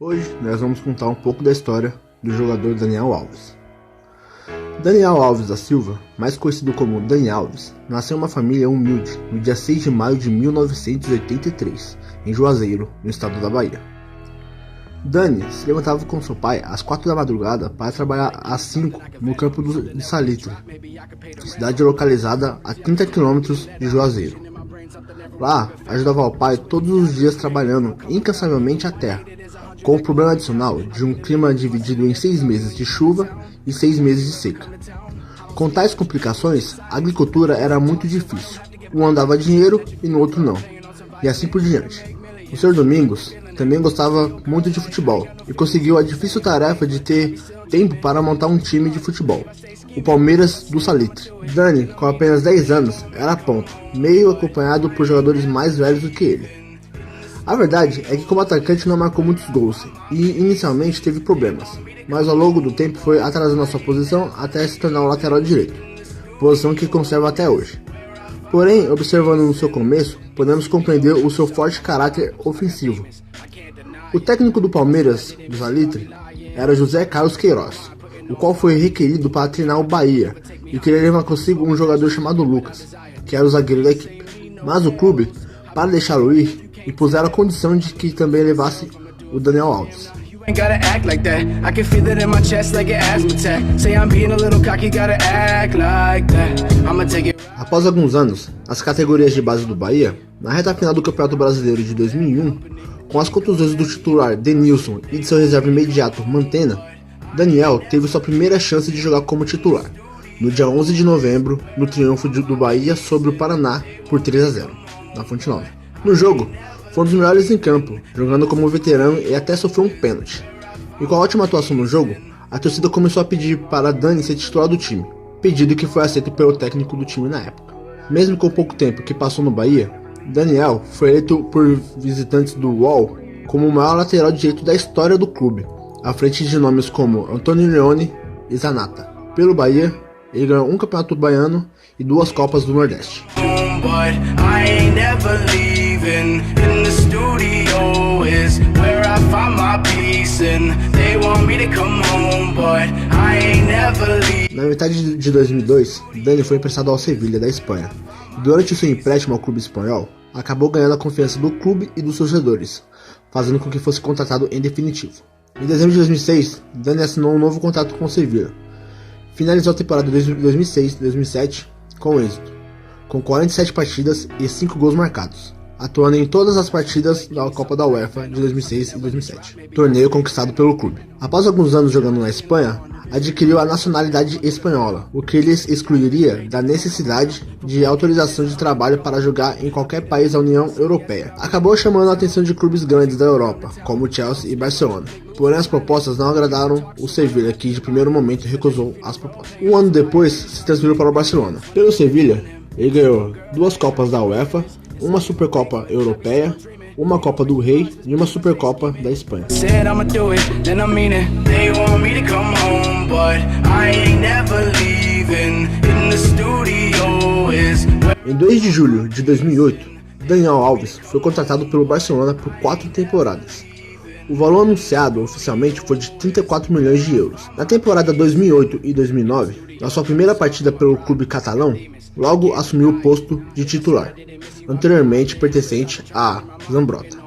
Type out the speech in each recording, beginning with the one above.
Hoje nós vamos contar um pouco da história do jogador Daniel Alves. Daniel Alves da Silva, mais conhecido como Dani Alves, nasceu em uma família humilde no dia 6 de maio de 1983, em Juazeiro, no estado da Bahia. Dani se levantava com seu pai às 4 da madrugada para trabalhar às 5 no campo de Salitre, cidade localizada a 30 km de Juazeiro. Lá, ajudava o pai todos os dias trabalhando incansavelmente a terra, com o problema adicional de um clima dividido em 6 meses de chuva e 6 meses de seca. Com tais complicações, a agricultura era muito difícil. Um ano dava dinheiro e no outro não, e assim por diante. O Sr. Domingos também gostava muito de futebol e conseguiu a difícil tarefa de ter tempo para montar um time de futebol, o Palmeiras do Salitre. Dani, com apenas 10 anos, era ponta, meio acompanhado por jogadores mais velhos do que ele. A verdade é que como atacante não marcou muitos gols e inicialmente teve problemas, mas ao longo do tempo foi atrasando a sua posição até se tornar o lateral direito, posição que conserva até hoje. Porém, observando no seu começo, podemos compreender o seu forte caráter ofensivo. O técnico do Palmeiras do Salitre era José Carlos Queiroz, o qual foi requerido para treinar o Bahia e queria levar consigo um jogador chamado Lucas, que era o zagueiro da equipe. Mas o clube, para deixá-lo ir, impuseram a condição de que também levasse o Daniel Alves. Após alguns anos, as categorias de base do Bahia, na reta final do Campeonato Brasileiro de 2001, com as contusões do titular Denilson e de seu reserva imediato Mantena, Daniel teve sua primeira chance de jogar como titular, no dia 11 de novembro, no triunfo do Bahia sobre o Paraná por 3-0, na Fonte Nova. No jogo, foi um dos melhores em campo, jogando como veterano e até sofreu um pênalti. E com a ótima atuação no jogo, a torcida começou a pedir para Dani ser titular do time, pedido que foi aceito pelo técnico do time na época. Mesmo com o pouco tempo que passou no Bahia, Daniel foi eleito por visitantes do UOL como o maior lateral direito da história do clube, à frente de nomes como Antônio Leone e Zanata. Pelo Bahia, ele ganhou um campeonato baiano e 2 Copas do Nordeste. Na metade de 2002, Dani foi emprestado ao Sevilha da Espanha e durante o seu empréstimo ao clube espanhol, acabou ganhando a confiança do clube e dos torcedores, fazendo com que fosse contratado em definitivo. Em dezembro de 2006, Dani assinou um novo contrato com o Sevilha. Finalizou a temporada de 2006-2007 com êxito, com 47 partidas e 5 gols marcados, atuando em todas as partidas da Copa da UEFA de 2006 e 2007, torneio conquistado pelo clube. Após alguns anos jogando na Espanha, adquiriu a nacionalidade espanhola, o que lhes excluiria da necessidade de autorização de trabalho para jogar em qualquer país da União Europeia. Acabou chamando a atenção de clubes grandes da Europa, como Chelsea e Barcelona. Porém, as propostas não agradaram o Sevilha, que de primeiro momento recusou as propostas. Um ano depois, se transferiu para o Barcelona. Pelo Sevilha, ele ganhou 2 Copas da UEFA, uma Supercopa Europeia, uma Copa do Rei e uma Supercopa da Espanha. Em 2 de julho de 2008, Daniel Alves foi contratado pelo Barcelona por 4 temporadas. O valor anunciado oficialmente foi de 34 milhões de euros. Na temporada 2008 e 2009, na sua primeira partida pelo clube catalão, logo assumiu o posto de titular, anteriormente pertencente a Zambrotta,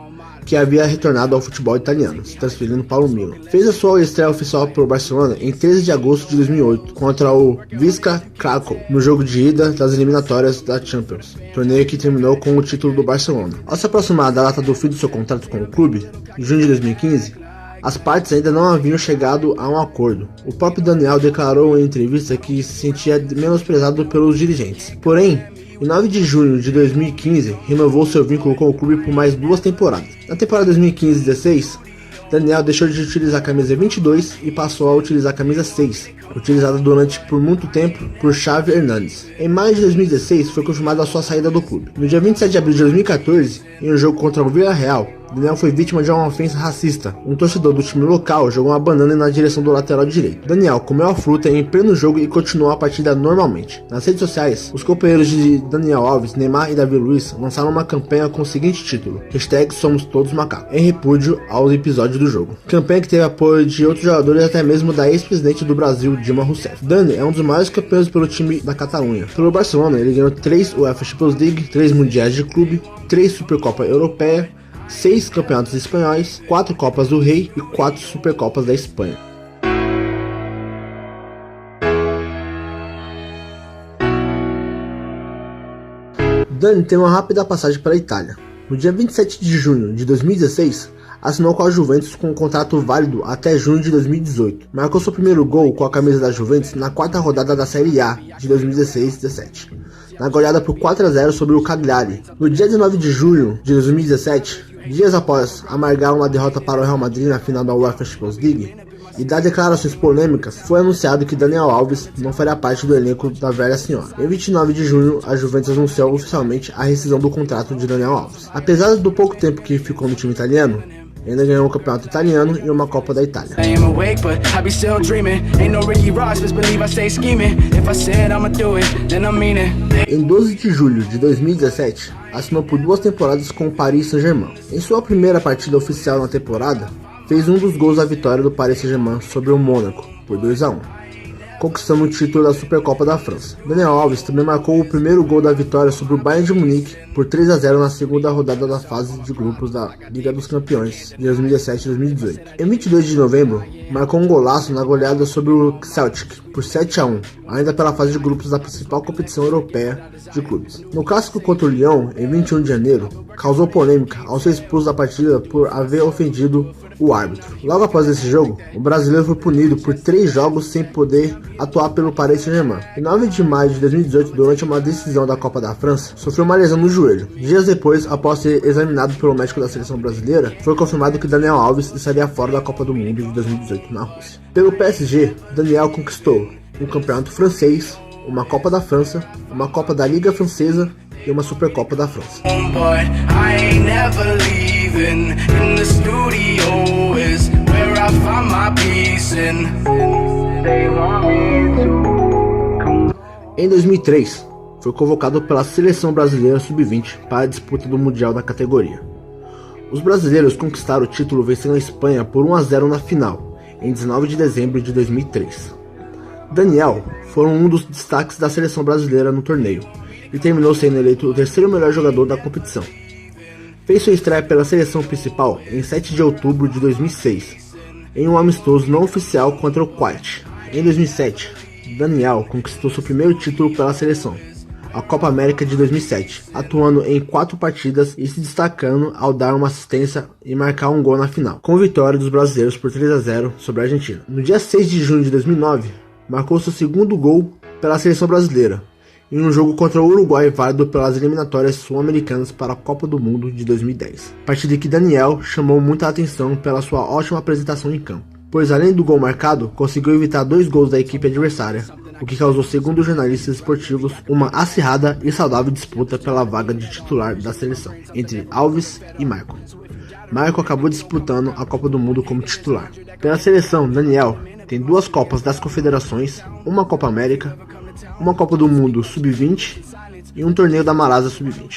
que havia retornado ao futebol italiano, se transferindo para o Milan. Fez a sua estreia oficial pelo Barcelona em 13 de agosto de 2008 contra o Wisła Kraków, no jogo de ida das eliminatórias da Champions, torneio que terminou com o título do Barcelona. Ao se aproximar da data do fim do seu contrato com o clube, em junho de 2015, as partes ainda não haviam chegado a um acordo. O próprio Daniel declarou em entrevista que se sentia menosprezado pelos dirigentes. Porém, em 9 de junho de 2015, renovou seu vínculo com o clube por mais 2 temporadas. Na temporada 2015-16, Daniel deixou de utilizar a camisa 22 e passou a utilizar a camisa 6, utilizada durante por muito tempo por Xavi Hernández. Em maio de 2016, foi confirmada a sua saída do clube. No dia 27 de abril de 2014, em um jogo contra o Villarreal, Daniel foi vítima de uma ofensa racista. Um torcedor do time local jogou uma banana na direção do lateral direito. Daniel comeu a fruta em pleno jogo e continuou a partida normalmente. Nas redes sociais, os companheiros de Daniel Alves, Neymar e Davi Luiz lançaram uma campanha com o seguinte título: #SomosTodosMacacos, em repúdio ao episódio do jogo. Campanha que teve apoio de outros jogadores, até mesmo da ex-presidente do Brasil, Dilma Rousseff. Dani é um dos maiores campeões pelo time da Catalunha. Pelo Barcelona, ele ganhou 3 UEFA Champions League, 3 Mundiais de Clube, 3 Supercopa Europeia, 6 campeonatos espanhóis, 4 Copas do Rei e 4 Supercopas da Espanha. Dani tem uma rápida passagem pela Itália. No dia 27 de junho de 2016, assinou com a Juventus com um contrato válido até junho de 2018. Marcou seu primeiro gol com a camisa da Juventus na quarta rodada da Série A de 2016-17, na goleada por 4-0 sobre o Cagliari. No dia 19 de junho de 2017, dias após amargar uma derrota para o Real Madrid na final da UEFA Champions League e dar declarações polêmicas, foi anunciado que Daniel Alves não faria parte do elenco da velha senhora. Em 29 de junho, a Juventus anunciou oficialmente a rescisão do contrato de Daniel Alves. Apesar do pouco tempo que ficou no time italiano, ainda ganhou um campeonato italiano e uma Copa da Itália. Em 12 de julho de 2017, assinou por 2 temporadas com o Paris Saint-Germain. Em sua primeira partida oficial na temporada, fez um dos gols da vitória do Paris Saint-Germain sobre o Mônaco, por 2-1, conquistando o título da Supercopa da França. Daniel Alves também marcou o primeiro gol da vitória sobre o Bayern de Munique por 3-0 na segunda rodada da fase de grupos da Liga dos Campeões de 2017-2018. Em 22 de novembro, marcou um golaço na goleada sobre o Celtic por 7-1, ainda pela fase de grupos da principal competição europeia de clubes. No clássico contra o Lyon, em 21 de janeiro, causou polêmica ao ser expulso da partida por haver ofendido o árbitro. Logo após esse jogo, o brasileiro foi punido por 3 jogos sem poder atuar pelo Paris Saint-Germain. Em 9 de maio de 2018, durante uma decisão da Copa da França, sofreu uma lesão no joelho. Dias depois, após ser examinado pelo médico da seleção brasileira, foi confirmado que Daniel Alves estaria fora da Copa do Mundo de 2018 na Rússia. Pelo PSG, Daniel conquistou um campeonato francês, uma Copa da França, uma Copa da Liga Francesa e uma Supercopa da França. Em 2003, foi convocado pela Seleção Brasileira Sub-20 para a disputa do Mundial da categoria. Os brasileiros conquistaram o título vencendo a Espanha por 1-0 na final, em 19 de dezembro de 2003. Daniel foi um dos destaques da seleção brasileira no torneio e terminou sendo eleito o terceiro melhor jogador da competição. Fez sua estreia pela seleção principal em 7 de outubro de 2006, em um amistoso não oficial contra o Kuwait. Em 2007, Daniel conquistou seu primeiro título pela seleção, a Copa América de 2007, atuando em 4 partidas e se destacando ao dar uma assistência e marcar um gol na final, com vitória dos brasileiros por 3-0 sobre a Argentina. No dia 6 de junho de 2009, marcou seu segundo gol pela seleção brasileira, em um jogo contra o Uruguai válido pelas eliminatórias sul-americanas para a Copa do Mundo de 2010. Partida que Daniel chamou muita atenção pela sua ótima apresentação em campo, pois além do gol marcado, conseguiu evitar 2 gols da equipe adversária, o que causou, segundo os jornalistas esportivos, uma acirrada e saudável disputa pela vaga de titular da seleção, entre Alves e Maicon. Maicon acabou disputando a Copa do Mundo como titular. Pela seleção, Daniel tem 2 Copas das Confederações, uma Copa América, uma Copa do Mundo Sub-20 e um torneio da Malásia Sub-20.